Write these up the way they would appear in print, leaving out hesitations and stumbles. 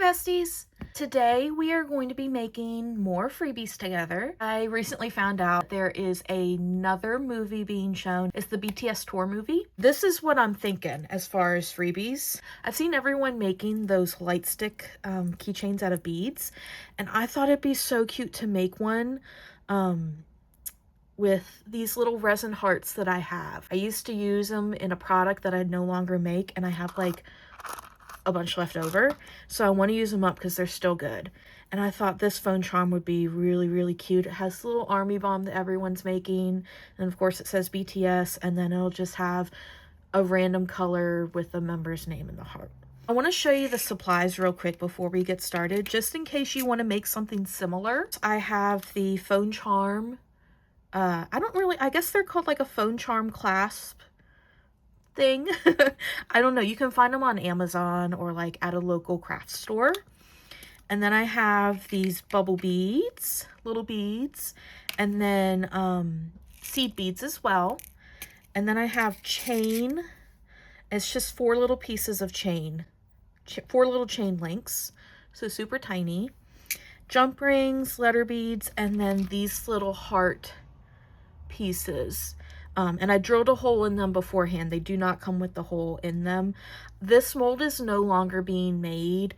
besties! Today we are going to be making more freebies together. I recently found out there is another movie being shown. It's the BTS tour movie. This is what I'm thinking as far as freebies. I've seen everyone making those light stick keychains out of beads, and I thought it'd be so cute to make one with these little resin hearts that I have. I used to use them in a product that I no longer make, and I have like a bunch left over, so I want to use them up because they're still good. And I thought this phone charm would be really cute. It has the little army bomb that everyone's making, and of course it says BTS, and then it'll just have a random color with a member's name in the heart. I want to show you the supplies real quick before we get started, just in case you want to make something similar. I have the phone charm. I guess they're called like a phone charm clasp thing. I don't know. You can find them on Amazon or like at a local craft store. And then I have these bubble beads, little beads, and then seed beads as well. And then I have chain. It's just 4 little pieces of chain, 4 little chain links, so super tiny. Jump rings, letter beads, and then these little heart pieces. And I drilled a hole in them beforehand. They do not come with the hole in them. This mold is no longer being made.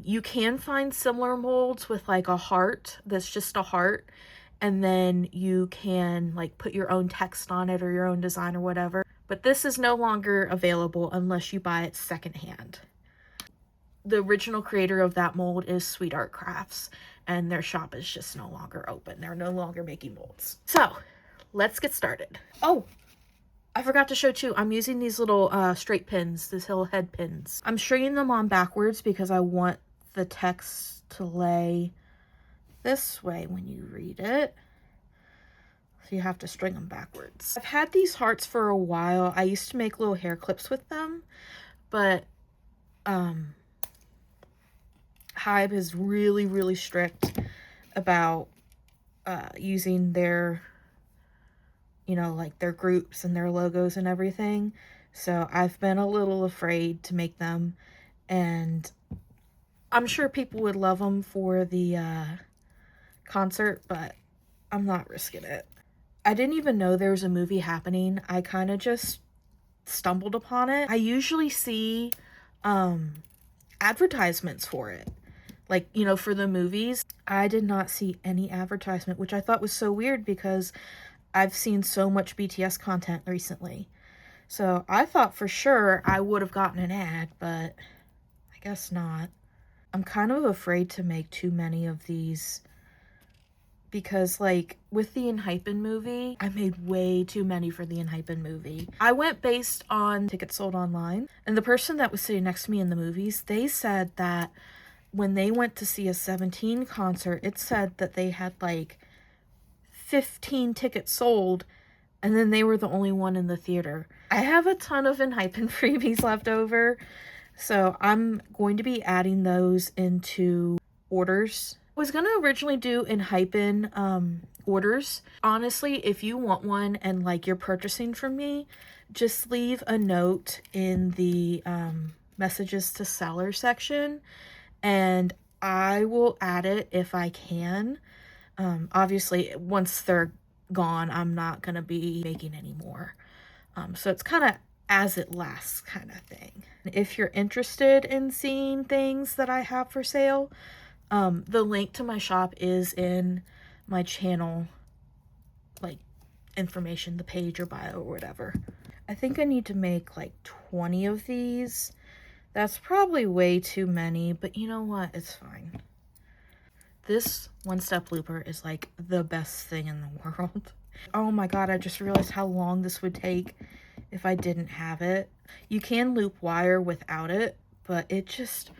You can find similar molds with like a heart that's just a heart, and then you can like put your own text on it or your own design or whatever. But this is no longer available unless you buy it secondhand. The original creator of that mold is Sweet Art Crafts, and their shop is just no longer open. They're no longer making molds. So let's get started. Oh, I forgot to show too, I'm using these little straight pins, these little head pins. I'm stringing them on backwards because I want the text to lay this way when you read it. So you have to string them backwards. I've had these hearts for a while. I used to make little hair clips with them, but Hybe is really strict about using their, you know, like their groups and their logos and everything. So I've been a little afraid to make them, and I'm sure people would love them for the concert, but I'm not risking it. I didn't even know there was a movie happening. I kind of just stumbled upon it. I usually see advertisements for it, like, you know, for the movies. I did not see any advertisement, which I thought was so weird because I've seen so much BTS content recently. So I thought for sure I would have gotten an ad, but I guess not. I'm kind of afraid to make too many of these because, like, with the Enhypen movie, I made way too many for the Enhypen movie. I went based on tickets sold online, and the person that was sitting next to me in the movies, they said that when they went to see a 17 concert, it said that they had like 15 tickets sold, and then they were the only one in the theater. I have a ton of Enhypen freebies left over, so I'm going to be adding those into orders. I was gonna originally do Enhypen orders. Honestly, if you want one and like you're purchasing from me, just leave a note in the messages to seller section, and I will add it if I can. Obviously, once they're gone, I'm not going to be making any more. So it's kind of as it lasts kind of thing. If you're interested in seeing things that I have for sale, the link to my shop is in my channel, like information, the page or bio or whatever. I think I need to make like 20 of these. That's probably way too many, but you know what? It's fine. This one-step looper is like the best thing in the world. Oh my god, I just realized how long this would take if I didn't have it. You can loop wire without it, but it just,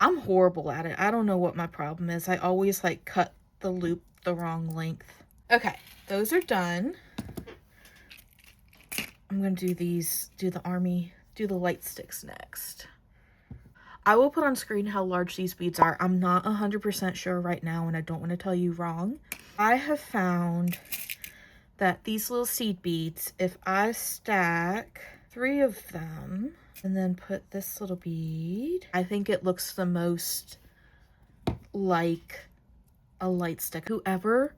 I'm horrible at it. I don't know what my problem is. I always like cut the loop the wrong length. Okay, those are done. I'm gonna do these, do the light sticks next. I will put on screen how large these beads are. I'm not 100% sure right now, and I don't want to tell you wrong. I have found that these little seed beads, if I stack 3 of them, And then put this little bead. I think it looks the most like a light stick. Whoever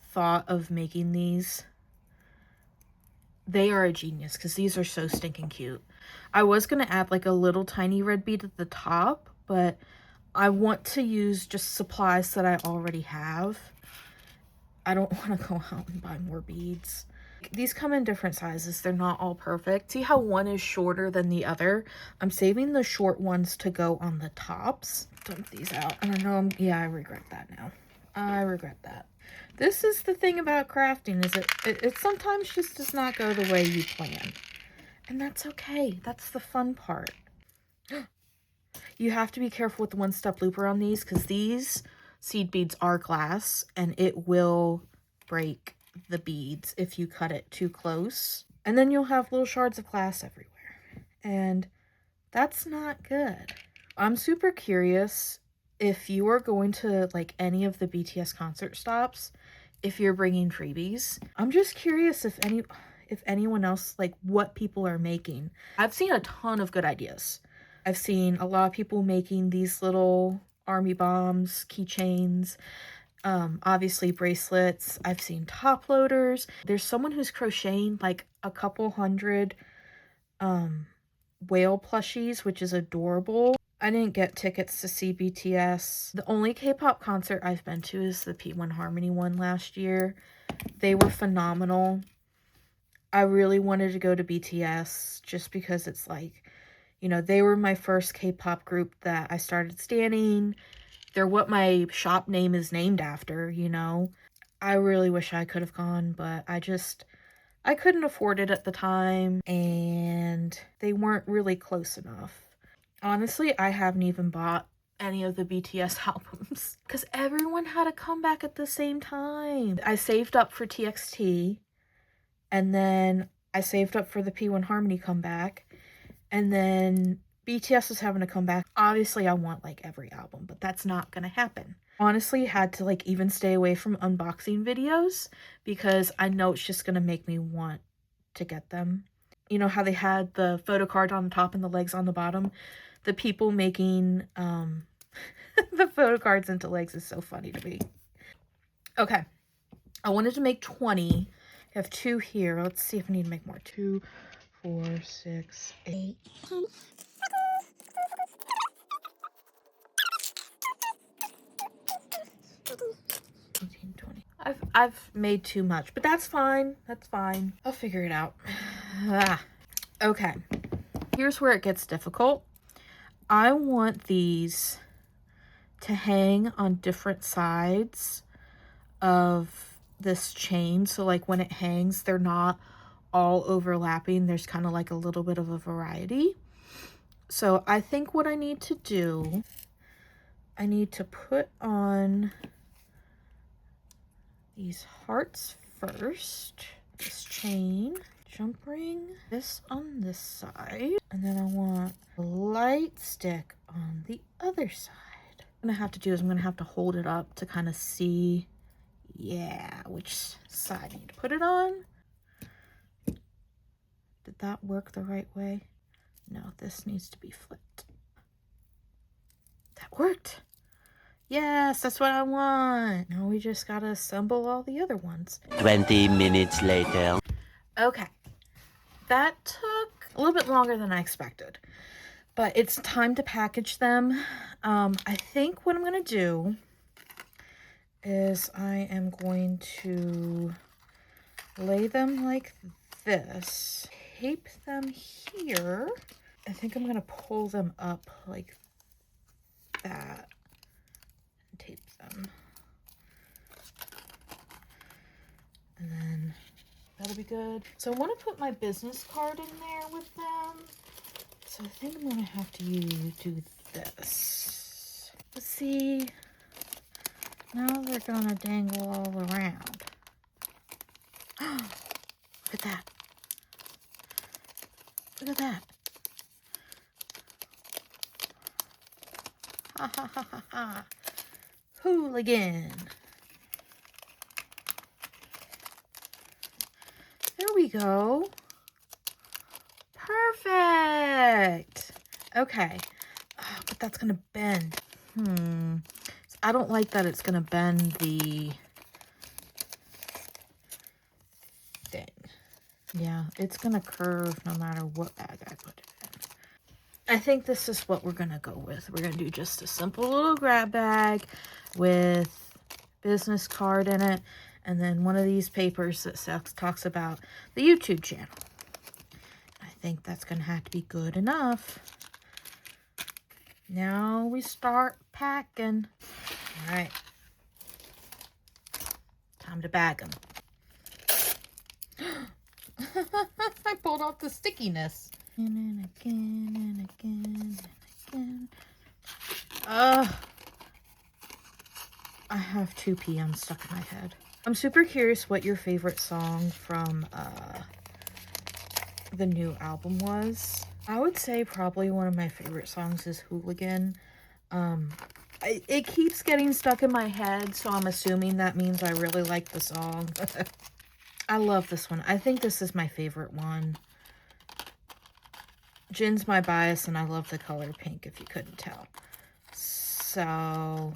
thought of making these, they are a genius, because these are so stinking cute. I was going to add like a little tiny red bead at the top, but I want to use just supplies that I already have. I don't want to go out and buy more beads. These come in different sizes. They're not all perfect. See how one is shorter than the other? I'm saving the short ones to go on the tops. Dump these out. I don't know. Yeah, I regret that now. I regret that. This is the thing about crafting, is it sometimes just does not go the way you plan. And that's okay. That's the fun part. You have to be careful with the one-step looper on these, because these seed beads are glass and it will break the beads if you cut it too close. And then you'll have little shards of glass everywhere. And that's not good. I'm super curious if you are going to like any of the BTS concert stops, if you're bringing freebies. I'm just curious if anyone else, like what people are making. I've seen a ton of good ideas. I've seen a lot of people making these little army bombs, keychains, obviously bracelets. I've seen top loaders. There's someone who's crocheting like a couple hundred whale plushies, which is adorable. I didn't get tickets to see BTS. The only K-pop concert I've been to is the P1 Harmony one last year. They were phenomenal. I really wanted to go to BTS just because it's like, you know, they were my first K-pop group that I started standing. They're what my shop name is named after, you know. I really wish I could have gone, but I couldn't afford it at the time, and they weren't really close enough. Honestly, I haven't even bought any of the BTS albums because everyone had a comeback at the same time. I saved up for TXT, and then I saved up for the P1 Harmony comeback, and then BTS was having a comeback. Obviously, I want like every album, but that's not gonna happen. Honestly, had to like even stay away from unboxing videos because I know it's just gonna make me want to get them. You know how they had the photo card on the top and the legs on the bottom? The people making the photo cards into legs is so funny to me. Okay, I wanted to make 20. I have 2 here. Let's see if I need to make more. 2, 4, 6, 8. 18, 20. I've made too much, but that's fine. That's fine. I'll figure it out. Okay. Here's where it gets difficult. I want these to hang on different sides of this chain. So like when it hangs, they're not all overlapping. There's kind of like a little bit of a variety. So I think what I need to do, I need to put on these hearts first. This chain, jump ring, this on this side, and then I want a light stick on the other side. What I'm gonna have to do is I'm gonna have to hold it up to kind of see, yeah, which side I need to put it on. Did that work the right way? No, this needs to be flipped. That worked. Yes, that's what I want. Now we just gotta assemble all the other ones. 20 minutes later. Okay, that took a little bit longer than I expected, but it's time to package them. I think what I'm gonna do is I am going to lay them like this, tape them here. I think I'm gonna pull them up like that and tape them. And then that'll be good. So I want to put my business card in there with them. So I think I'm gonna have to do this. Let's see. Now they're gonna dangle all around. Look at that. Look at that. Ha ha ha ha ha. Hooligan. There we go. Perfect. Okay. Oh, but that's going to bend. I don't like that it's going to bend the thing. Yeah, it's going to curve no matter what bag I put it in. I think this is what we're going to go with. We're going to do just a simple little grab bag with business card in it, and then one of these papers that talks about the YouTube channel. I think that's going to have to be good enough. Now we start packing. All right. Time to bag them. I pulled off the stickiness. And again, and again, and again. I have 2 p.m. stuck in my head. I'm super curious what your favorite song from the new album was. I would say probably one of my favorite songs is Hooligan. It keeps getting stuck in my head, so I'm assuming that means I really like the song. I love this one. I think this is my favorite one. Jin's my bias, and I love the color pink, if you couldn't tell. So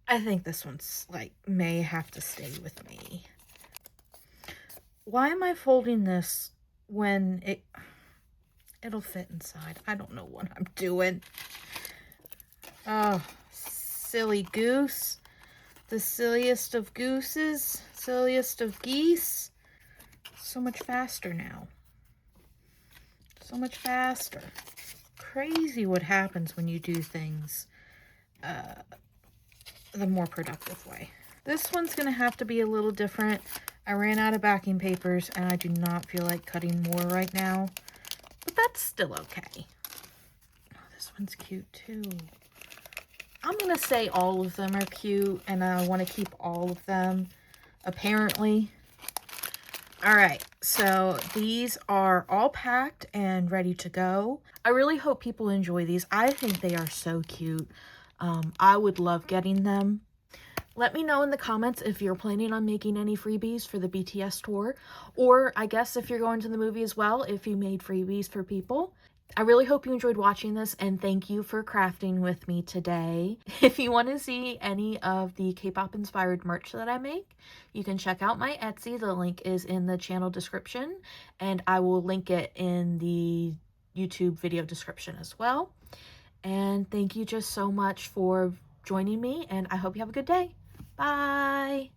I think this one's, like, may have to stay with me. Why am I folding this when it'll fit inside? I don't know what I'm doing. Oh, silly goose. The silliest of gooses. Silliest of geese. So much faster now. So much faster. Crazy what happens when you do things the more productive way. This one's going to have to be a little different. I ran out of backing papers, and I do not feel like cutting more right now. But that's still okay. Oh, this one's cute too. I'm going to say all of them are cute, and I want to keep all of them, apparently. All right, so these are all packed and ready to go. I really hope people enjoy these. I think they are so cute. I would love getting them. Let me know in the comments if you're planning on making any freebies for the BTS tour, or I guess if you're going to the movie as well, if you made freebies for people. I really hope you enjoyed watching this, and thank you for crafting with me today. If you want to see any of the K-pop inspired merch that I make, you can check out my Etsy. The link is in the channel description, and I will link it in the YouTube video description as well. And thank you just so much for joining me, and I hope you have a good day. Bye!